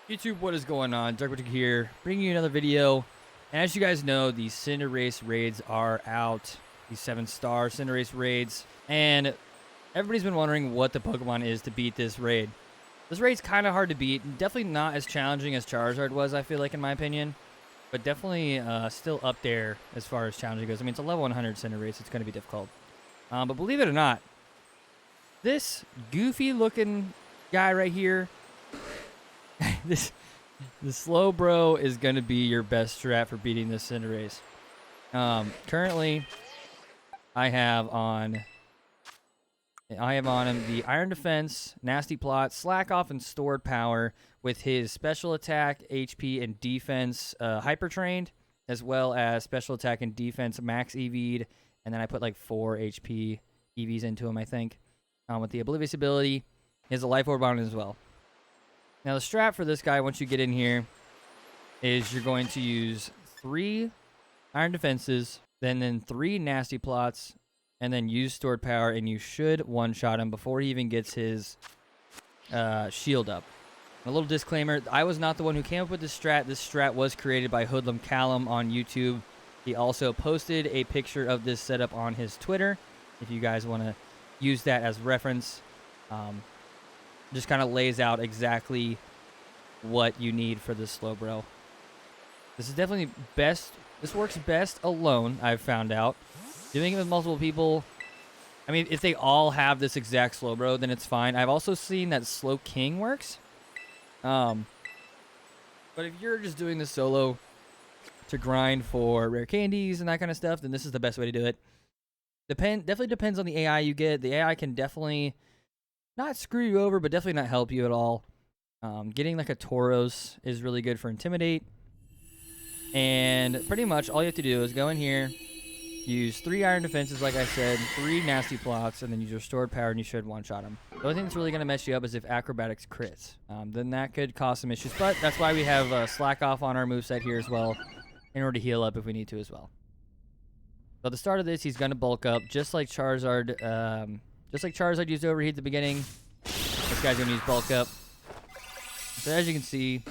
YouTube, what is going on? Duhkryptic here, bringing you another video. And as you guys know, the Cinderace raids are out. These 7-star Cinderace raids. And everybody's been wondering what the Pokemon is to beat this raid. This raid's kind of hard to beat. Definitely not as challenging as Charizard was, I feel like, in my opinion. But definitely still up there as far as challenging goes. I mean, it's a level 100 Cinderace. It's going to be difficult. But believe it or not, this goofy-looking guy right here, the Slowbro is going to be your best strat for beating this Cinderace. Currently, I have on him the Iron Defense, Nasty Plot, Slack Off, and Stored Power with his Special Attack, HP, and Defense Hyper Trained, as well as Special Attack and Defense Max EV'd, and then I put like 4 HP EVs into him, I think. With the Oblivious ability, he has a Life Orb on it as well. Now, the strat for this guy, once you get in here, is you're going to use 3 Iron Defenses, then 3 Nasty Plots, and then use Stored Power, and you should one-shot him before he even gets his shield up. A little disclaimer, I was not the one who came up with this strat. This strat was created by Hoodlum Callum on YouTube. He also posted a picture of this setup on his Twitter, if you guys want to use that as reference. Just kind of lays out exactly what you need for this Slowbro. This is definitely best. This works best alone, I've found out. Doing it with multiple people, I mean, if they all have this exact Slowbro, then it's fine. I've also seen that Slow King works. But if you're just doing this solo to grind for rare candies and that kind of stuff, then this is the best way to do it. Definitely depends on the AI you get. The AI can definitely not screw you over, but definitely not help you at all. Getting like a Tauros is really good for Intimidate. And pretty much all you have to do is go in here, use 3 Iron Defenses, like I said, 3 Nasty Plots, and then use your Stored Power, and you should one-shot them. The only thing that's really going to mess you up is if Acrobatics crits. Then that could cause some issues, but that's why we have Slack Off on our moveset here as well, in order to heal up if we need to as well. So at the start of this, he's going to bulk up, just like Charizard. Just like Charizard used Overheat at the beginning, this guy's going to use Bulk Up. So as you can see,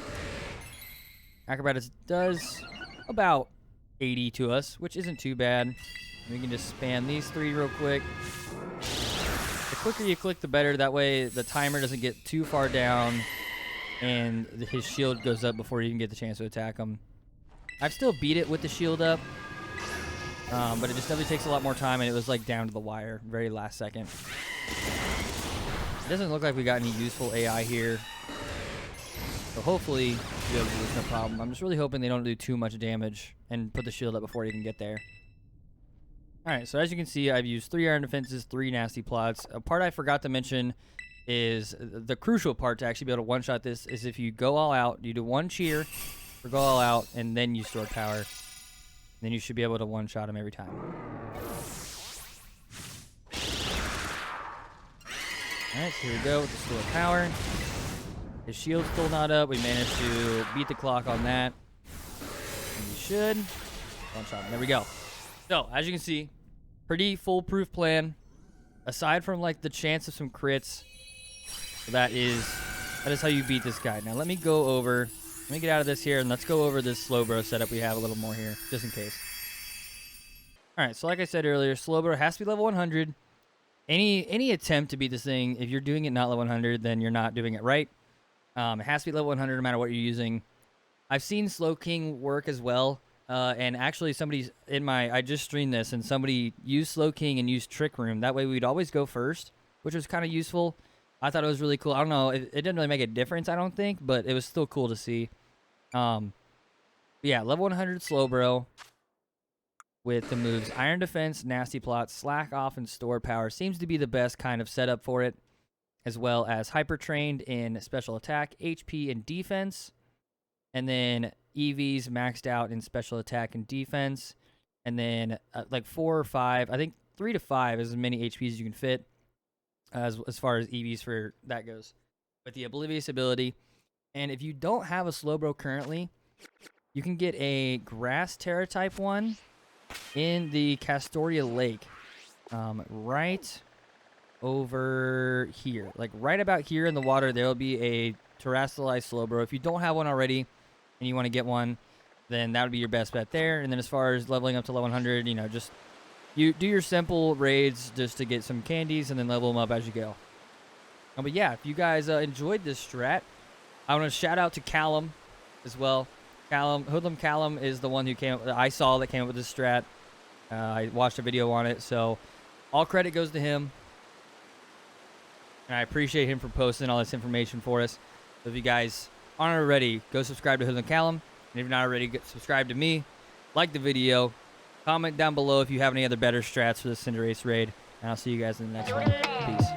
Acrobatics does about 80 to us, which isn't too bad. We can just spam these 3 real quick. The quicker you click, the better. That way the timer doesn't get too far down, and his shield goes up before you even get the chance to attack him. I've still beat it with the shield up. But it just definitely takes a lot more time, and it was like down to the wire, very last second. It doesn't look like we got any useful AI here. So hopefully we'll be able to do this no problem. I'm just really hoping they don't do too much damage and put the shield up before you can get there. Alright, so as you can see, I've used 3 Iron Defenses, 3 Nasty Plots. A part I forgot to mention is the crucial part to actually be able to one-shot this is if you go all out, you do 1 cheer or go all out, and then you store power. Then you should be able to one-shot him every time. Alright, so here we go with the Stored Power. His shield's still not up. We managed to beat the clock on that. And we should one-shot him. There we go. So, as you can see, pretty foolproof plan. Aside from, like, the chance of some crits, so that is how you beat this guy. Now, let me go over... Let me get out of this here, and let's go over this Slowbro setup we have a little more here, just in case. Alright, so like I said earlier, Slowbro has to be level 100. Any attempt to beat this thing, if you're doing it not level 100, then you're not doing it right. It has to be level 100 no matter what you're using. I've seen Slow King work as well, and actually somebody's in my... I just streamed this, and somebody used Slow King and used Trick Room. That way we'd always go first, which was kind of useful. I thought it was really cool. I don't know. It didn't really make a difference, I don't think, but it was still cool to see. Yeah, level 100 Slowbro with the moves Iron Defense, Nasty Plot, Slack Off, and Stored Power seems to be the best kind of setup for it, as well as Hyper Trained in Special Attack, HP, and Defense, and then EVs maxed out in Special Attack and Defense, and then like 4 or 5, I think 3 to 5 is as many HPs as you can fit. As far as EVs for that goes, with the Oblivious ability. And if you don't have a Slowbro currently, you can get a Grass Terra type one in the Castoria Lake, right over here. Like right about here in the water, there will be Terrestrialized Slowbro. If you don't have one already and you want to get one, then that would be your best bet there. And then as far as leveling up to level 100, you know, just you do your simple raids just to get some candies and then level them up as you go. But yeah, if you guys enjoyed this strat, I want to shout out to Callum as well. Hoodlum Callum is the one who came up, I saw that came up with this strat. I watched a video on it, so all credit goes to him. And I appreciate him for posting all this information for us. So if you guys aren't already, go subscribe to Hoodlum Callum. And if you're not already, subscribe to me. Like the video. Comment down below if you have any other better strats for the Cinderace raid. And I'll see you guys in the next one. Peace.